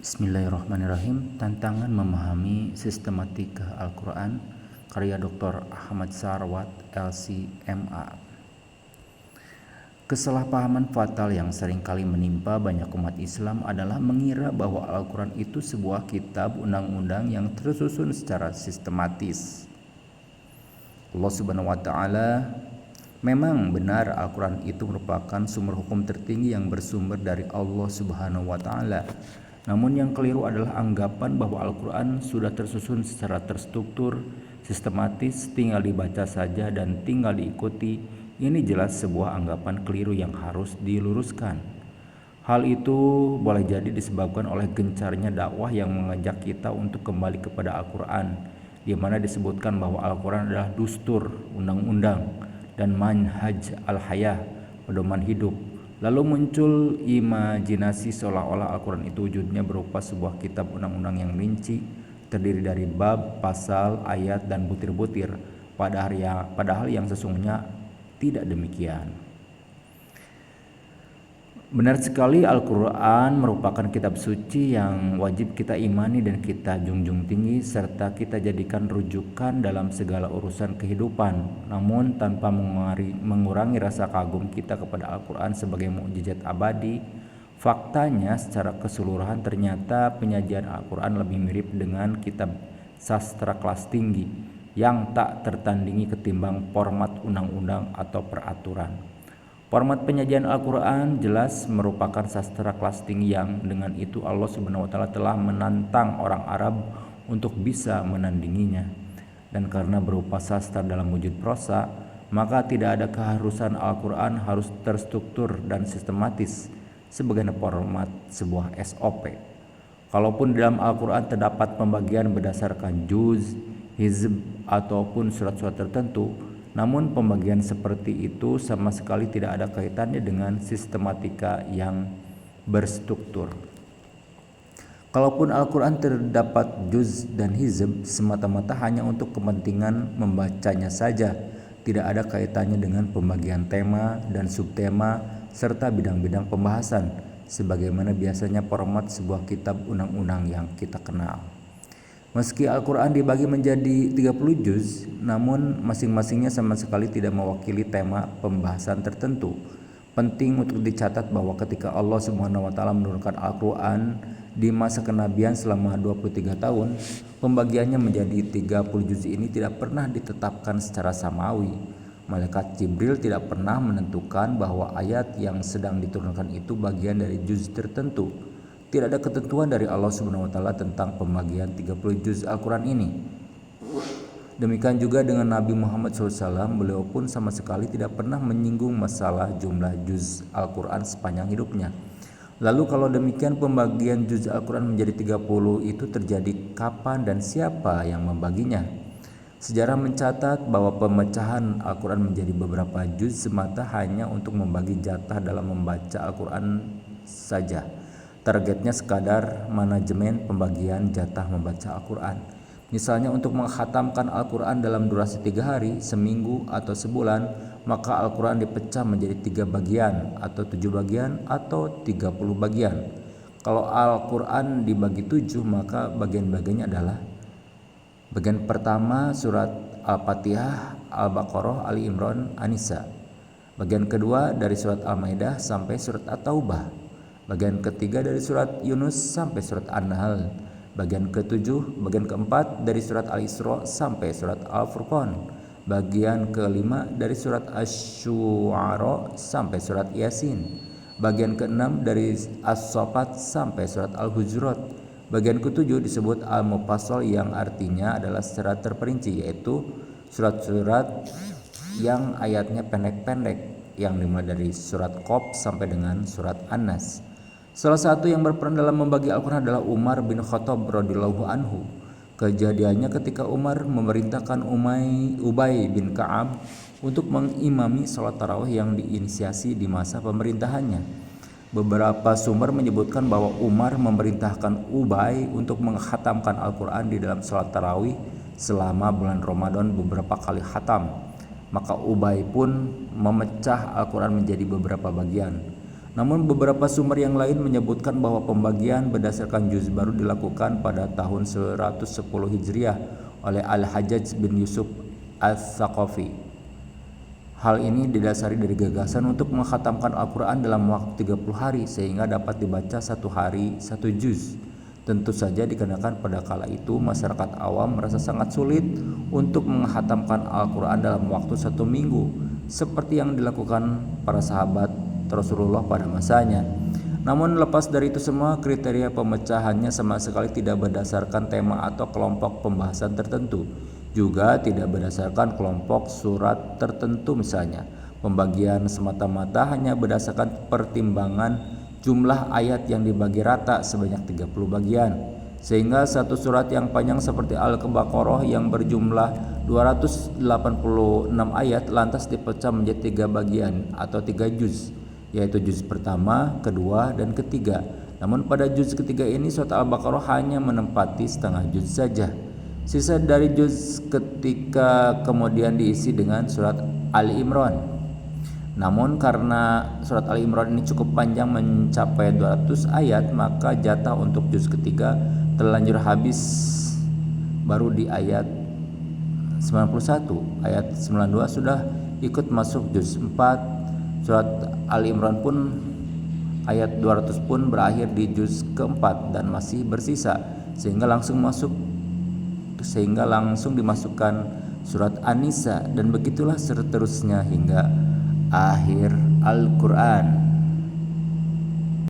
Bismillahirrahmanirrahim. Tantangan memahami sistematika Al-Quran, karya Dr. Ahmad Sarwat, LC.MA. Kesalahpahaman fatal yang seringkali menimpa banyak umat Islam adalah mengira bahwa Al-Quran itu sebuah kitab undang-undang yang tersusun secara sistematis. Allah Subhanahu wa Ta'ala memang benar Al-Quran itu merupakan sumber hukum tertinggi yang bersumber dari Allah Subhanahu wa Ta'ala. Namun yang keliru adalah anggapan bahwa Al-Quran sudah tersusun secara terstruktur, sistematis, tinggal dibaca saja dan tinggal diikuti. Ini jelas sebuah anggapan keliru yang harus diluruskan. Hal itu boleh jadi disebabkan oleh gencarnya dakwah yang mengajak kita untuk kembali kepada Al-Quran, di mana disebutkan bahwa Al-Quran adalah dustur, undang-undang, dan manhaj al-hayah, pedoman hidup. Lalu muncul imajinasi seolah-olah Al-Quran itu wujudnya berupa sebuah kitab undang-undang yang rinci, terdiri dari bab, pasal, ayat, dan butir-butir. Padahal yang sesungguhnya tidak demikian. Benar sekali, Al-Quran merupakan kitab suci yang wajib kita imani dan kita junjung tinggi serta kita jadikan rujukan dalam segala urusan kehidupan. Namun tanpa mengurangi rasa kagum kita kepada Al-Quran sebagai mukjizat abadi, faktanya secara keseluruhan ternyata penyajian Al-Quran lebih mirip dengan kitab sastra kelas tinggi yang tak tertandingi ketimbang format undang-undang atau peraturan. Format penyajian Al-Quran jelas merupakan sastra kelas tinggi yang dengan itu Allah Subhanahu wa Ta'ala telah menantang orang Arab untuk bisa menandinginya. Dan karena berupa sastra dalam wujud prosa, maka tidak ada keharusan Al-Quran harus terstruktur dan sistematis sebagai format sebuah SOP. Kalaupun dalam Al-Quran terdapat pembagian berdasarkan juz, hizb, ataupun surat-surat tertentu, namun pembagian seperti itu sama sekali tidak ada kaitannya dengan sistematika yang berstruktur. Kalaupun Al-Quran terdapat juz dan hizb, semata-mata hanya untuk kepentingan membacanya saja, tidak ada kaitannya dengan pembagian tema dan subtema serta bidang-bidang pembahasan, sebagaimana biasanya format sebuah kitab undang-undang yang kita kenal. Meski Al-Quran dibagi menjadi 30 juz, namun masing-masingnya sama sekali tidak mewakili tema pembahasan tertentu. Penting untuk dicatat bahwa ketika Allah Subhanahu wa Ta'ala menurunkan Al-Quran di masa kenabian selama 23 tahun, pembagiannya menjadi 30 juz ini tidak pernah ditetapkan secara samawi. Malaikat Jibril tidak pernah menentukan bahwa ayat yang sedang diturunkan itu bagian dari juz tertentu. Tidak ada ketentuan dari Allah Subhanahu wa Ta'ala tentang pembagian 30 juz Al-Quran ini. Demikian juga dengan Nabi Muhammad SAW, beliau pun sama sekali tidak pernah menyinggung masalah jumlah juz Al-Quran sepanjang hidupnya. Lalu kalau demikian pembagian juz Al-Quran menjadi 30 itu terjadi kapan dan siapa yang membaginya? Sejarah mencatat bahwa pemecahan Al-Quran menjadi beberapa juz semata hanya untuk membagi jatah dalam membaca Al-Quran saja. Targetnya sekadar manajemen pembagian jatah membaca Al-Quran. Misalnya untuk menghatamkan Al-Quran dalam durasi 3 hari, seminggu, atau sebulan, maka Al-Quran dipecah menjadi 3 bagian, atau 7 bagian, atau 30 bagian. Kalau Al-Quran dibagi 7, maka bagian-bagiannya adalah: bagian pertama surat Al-Fatihah, Al-Baqarah, Ali Imran, An-Nisa. Bagian kedua dari surat Al-Maidah sampai surat At-Taubah. Bagian ketiga dari surat Yunus sampai surat An-Nahl. Bagian keempat dari surat Al-Isra sampai surat Al-Furqan. Bagian kelima dari surat Asy-Syu'ara sampai surat Yasin. Bagian keenam dari As-Saffat sampai surat Al-Hujurat. Bagian ketujuh disebut Al-Mufassal yang artinya adalah secara terperinci, yaitu surat-surat yang ayatnya pendek-pendek yang dimulai dari surat Qaf sampai dengan surat An-Nas. Salah satu yang berperan dalam membagi Al-Quran adalah Umar bin Khattab radhiyallahu anhu. Kejadiannya ketika Umar memerintahkan Ubay bin Ka'ab untuk mengimami salat tarawih yang diinisiasi di masa pemerintahannya. Beberapa sumber menyebutkan bahwa Umar memerintahkan Ubay untuk menghatamkan Al-Quran di dalam salat tarawih selama bulan Ramadan beberapa kali khatam. Maka Ubay pun memecah Al-Quran menjadi beberapa bagian. Namun beberapa sumber yang lain menyebutkan bahwa pembagian berdasarkan juz baru dilakukan pada tahun 110 Hijriah oleh Al-Hajjaj bin Yusuf Al-Thaqafi. Hal ini didasari dari gagasan untuk menghatamkan Al-Quran dalam waktu 30 hari sehingga dapat dibaca satu hari satu juz. Tentu saja dikarenakan pada kala itu masyarakat awam merasa sangat sulit untuk menghatamkan Al-Quran dalam waktu 1 minggu seperti yang dilakukan para sahabat Rasulullah pada masanya. Namun lepas dari itu semua, kriteria pemecahannya sama sekali tidak berdasarkan tema atau kelompok pembahasan tertentu, juga tidak berdasarkan kelompok surat tertentu misalnya. Pembagian semata-mata hanya berdasarkan pertimbangan jumlah ayat yang dibagi rata sebanyak 30 bagian. Sehingga satu surat yang panjang seperti Al-Baqarah yang berjumlah 286 ayat lantas dipecah menjadi 3 bagian atau 3 juz, yaitu juz pertama, kedua, dan ketiga. Namun pada juz ketiga ini surat Al-Baqarah hanya menempati setengah juz saja. Sisa dari juz ketika kemudian diisi dengan surat Ali Imran. Namun karena surat Ali Imran ini cukup panjang mencapai 200 ayat, maka jatah untuk juz ketiga terlanjur habis baru di ayat 91. Ayat 92 sudah ikut masuk juz 4. Surat Ali Imran pun ayat 200 pun berakhir di juz keempat dan masih bersisa sehingga langsung dimasukkan surat An-Nisa, dan begitulah seterusnya hingga akhir Al-Quran.